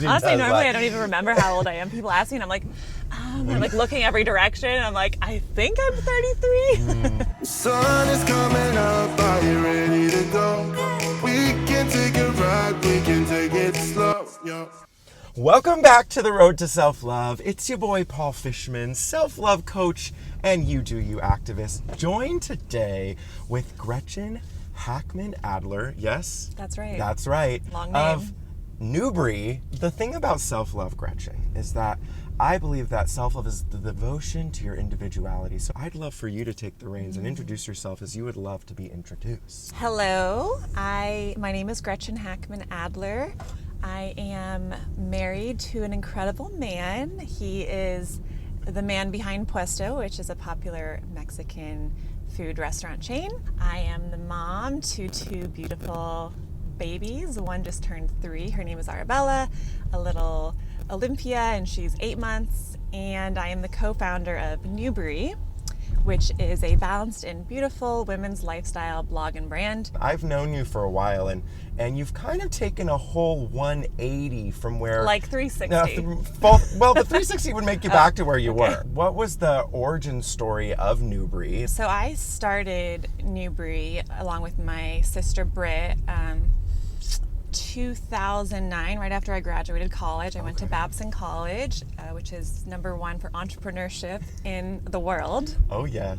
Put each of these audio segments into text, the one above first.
Honestly, normally I don't even remember how old I am. People ask me and I'm like, I'm like looking every direction. And I'm like, I think I'm 33. Sun is coming up, are you ready to go? We can take a ride, we can take it slow, yo. Welcome back to the Road to Self-Love. It's your boy, Paul Fishman, self-love coach and You Do You activist, joined today with Gretchen Hackmann Adler. Yes? That's right. That's right. Long name. Of Nubry. The thing about self-love, Gretchen, is that I believe that self-love is the devotion to your individuality. So I'd love for you to take the reins and introduce yourself as you would love to be introduced. Hello. My name is Gretchen Hackmann Adler. I am married to an incredible man. He is the man behind Puesto, which is a popular Mexican food restaurant chain. I am the mom to two beautiful babies. One just turned 3. Her name is Arabella, a little Olympia, and she's 8 months. And I am the co-founder of Nubry, which is a balanced and beautiful women's lifestyle blog and brand. I've known you for a while, and you've kind of taken a whole 180 from where... Like 360. Well, the 360 would make you back to where you were. What was the origin story of Nubry? So I started Nubry along with my sister Britt 2009, right after I graduated college. I went to Babson College, which is #1 for entrepreneurship in the world. Oh, yes.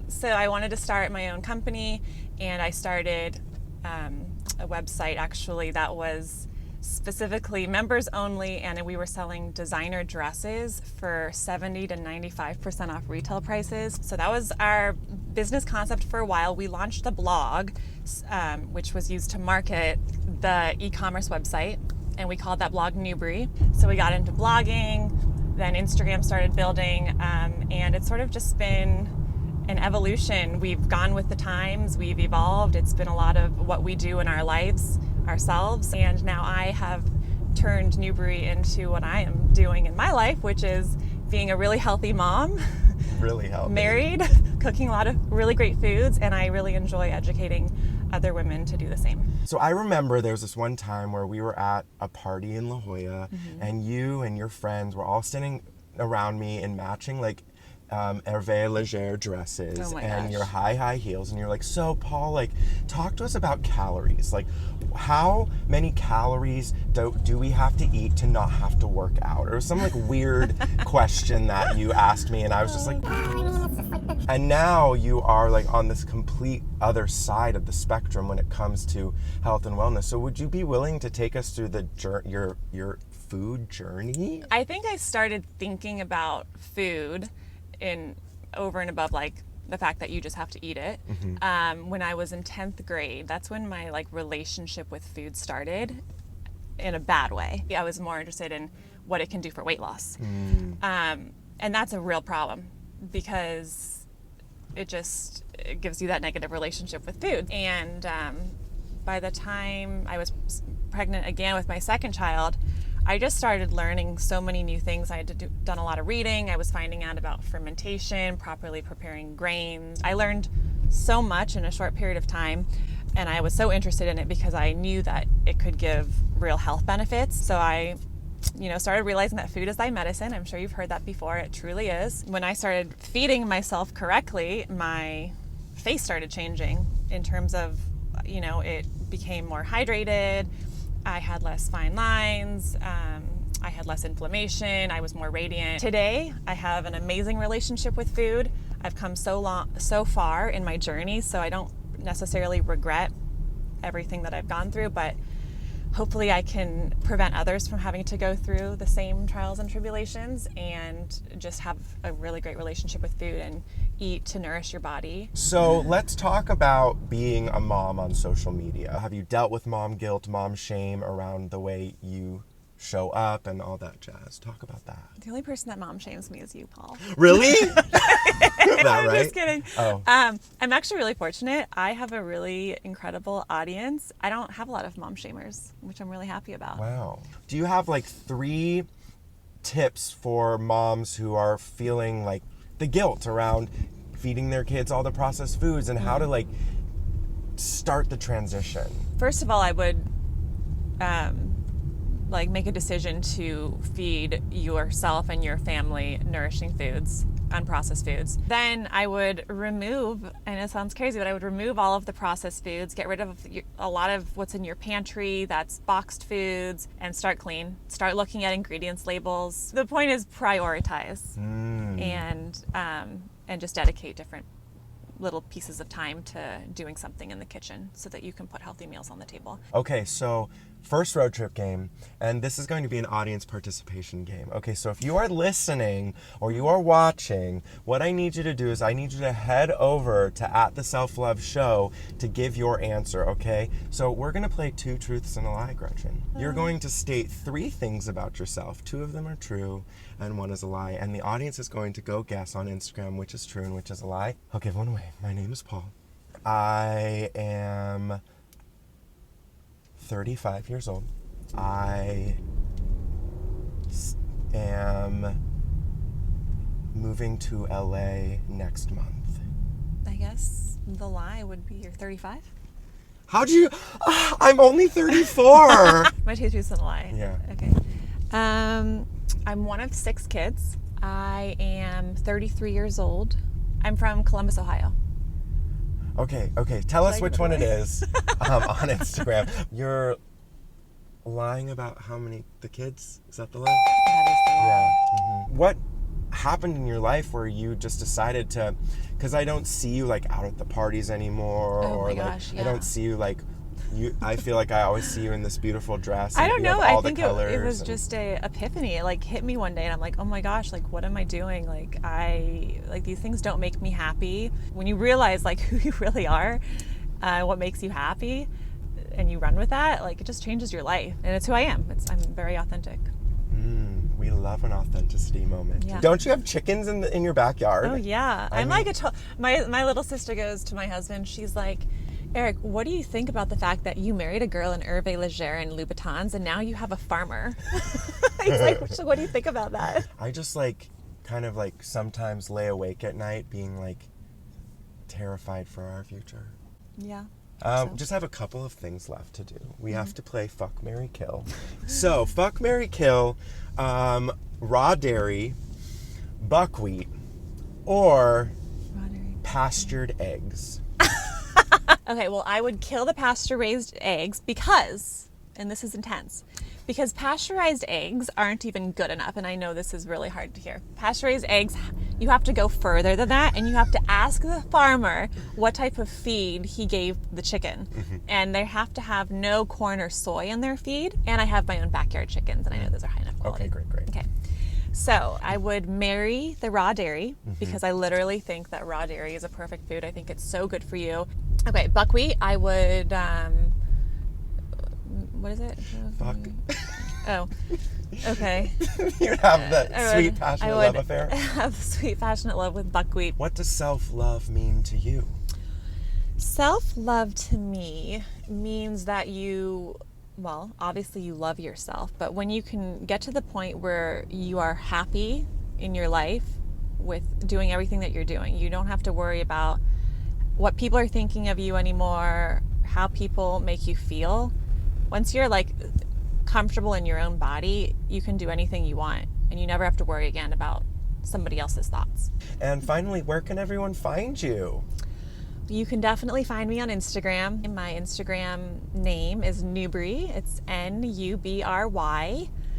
So I wanted to start my own company, and I started a website actually that was specifically members only, and we were selling designer dresses for 70 to 95% off retail prices. So that was our business concept for a while. We launched the blog, which was used to market the e-commerce website, and we called that blog Nubry. So we got into blogging, then Instagram started building, and it's sort of just been an evolution. We've gone with the times, we've evolved. It's been a lot of what we do in our lives ourselves, and now I have turned Nubry into what I am doing in my life, which is being a really healthy mom. Really healthy. Married, cooking a lot of really great foods, and I really enjoy educating other women to do the same. So I remember there was this one time where we were at a party in La Jolla, and you and your friends were all standing around me in matching like Hervé Leger dresses and your high heels, and you're like, so Paul, like, talk to us about calories. Like, how many calories do we have to eat to not have to work out? Or some like weird question that you asked me, and I was just like, and now you are like on this complete other side of the spectrum when it comes to health and wellness. So would you be willing to take us through your food journey? I think I started thinking about food in over and above like the fact that you just have to eat it. When I was in 10th grade, that's when my like relationship with food started in a bad way. I was more interested in what it can do for weight loss. And that's a real problem because it gives you that negative relationship with food. And by the time I was pregnant again with my second child, I just started learning so many new things. I had done a lot of reading. I was finding out about fermentation, properly preparing grains. I learned so much in a short period of time, and I was so interested in it because I knew that it could give real health benefits. So I started realizing that food is thy medicine. I'm sure you've heard that before. It truly is. When I started feeding myself correctly, my face started changing in terms of, it became more hydrated. I had less fine lines, I had less inflammation, I was more radiant. Today, I have an amazing relationship with food. I've come so far in my journey, so I don't necessarily regret everything that I've gone through, but hopefully I can prevent others from having to go through the same trials and tribulations and just have a really great relationship with food and eat to nourish your body. So let's talk about being a mom on social media. Have you dealt with mom guilt, mom shame around the way you show up and all that jazz? Talk about that. The only person that mom shames me is you, Paul. Really? I'm right? just kidding. Oh. I'm actually really fortunate. I have a really incredible audience. I don't have a lot of mom shamers, which I'm really happy about. Wow. Do you have like 3 tips for moms who are feeling like the guilt around feeding their kids all the processed foods and how to like start the transition? First of all, I would like make a decision to feed yourself and your family nourishing foods, unprocessed foods, then I would remove, and it sounds crazy, but I would remove all of the processed foods, get rid of a lot of what's in your pantry that's boxed foods, and start clean. Start looking at ingredients labels. The point is prioritize and just dedicate different little pieces of time to doing something in the kitchen so that you can put healthy meals on the table. Okay, so first road trip game, and this is going to be an audience participation game. Okay, so if you are listening or you are watching, what I need you to do is I need you to head over to @the_self_love show to give your answer, okay? So we're going to play 2 truths and a lie, Gretchen. You're going to state 3 things about yourself. 2 of them are true and 1 is a lie, and the audience is going to go guess on Instagram which is true and which is a lie. I'll give one away. My name is Paul. I am 35 years old. I am moving to LA next month. I guess the lie would be you're 35. How'd you? I'm only 34. My 2 truths and a lie. Yeah. Okay. I'm one of 6 kids. I am 33 years old. I'm from Columbus, Ohio. Okay. Tell us which one it is on Instagram. You're lying about how many the kids? Is that the lie? That is the lie. Yeah. What happened in your life where you just decided to? Because I don't see you like out at the parties anymore, Oh or my like gosh, yeah. I don't see you like. I feel like I always see you in this beautiful dress. I and don't you know. have all I think the it colors was and- just a epiphany. It like hit me one day, and I'm like, oh my gosh, like what am I doing? Like these things don't make me happy. When you realize like who you really are, what makes you happy, and you run with that, like it just changes your life. And it's who I am. I'm very authentic. We love an authenticity moment. Yeah. Don't you have chickens in your backyard? Oh yeah, I'm like my little sister goes to my husband. She's like, Eric, what do you think about the fact that you married a girl in Hervé Leger and Louboutins and now you have a farmer? He's like, so what do you think about that? I just like kind of like sometimes lay awake at night being like terrified for our future. Yeah. Just have a couple of things left to do. We have to play Fuck, Marry, Kill. So, Fuck, Marry, Kill, raw dairy, buckwheat, or pastured eggs. Okay, well, I would kill the pasture-raised eggs because, and this is intense, because pasteurized eggs aren't even good enough, and I know this is really hard to hear. Pasteurized eggs, you have to go further than that, and you have to ask the farmer what type of feed he gave the chicken. And they have to have no corn or soy in their feed, and I have my own backyard chickens, and I know those are high enough quality. Okay, great. Okay. So I would marry the raw dairy because I literally think that raw dairy is a perfect food. I think it's so good for you. Okay, buckwheat, I would, what is it? Fuck. Oh, okay. You have that sweet, passionate love affair? I have sweet, passionate love with buckwheat. What does self-love mean to you? Self-love to me means that well, obviously you love yourself, but when you can get to the point where you are happy in your life with doing everything that you're doing, you don't have to worry about what people are thinking of you anymore, how people make you feel. Once you're like comfortable in your own body, you can do anything you want, and you never have to worry again about somebody else's thoughts. And finally, where can everyone find you? You can definitely find me on Instagram. My Instagram name is Nubry. It's Nubry.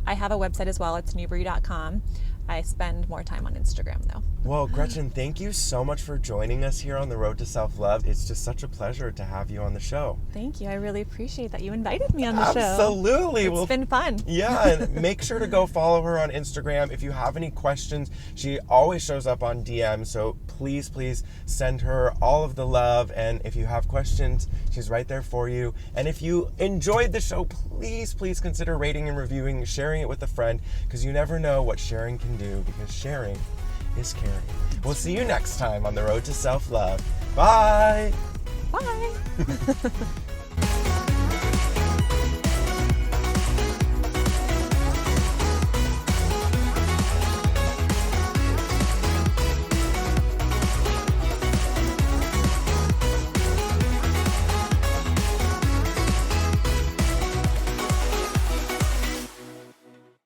I have a website as well. It's nubry.com. I spend more time on Instagram though. Well, Gretchen, thank you so much for joining us here on the Road to Self-Love. It's just such a pleasure to have you on the show. Thank you. I really appreciate that you invited me on the show. Absolutely. It's been fun. Yeah, and make sure to go follow her on Instagram. If you have any questions, she always shows up on DM, so please send her all of the love. And if you have questions, she's right there for you. And if you enjoyed the show, please consider rating and reviewing, sharing it with a friend, because you never know what sharing can do, because sharing is caring. We'll see you next time on the Road to Self-Love. Bye! Bye!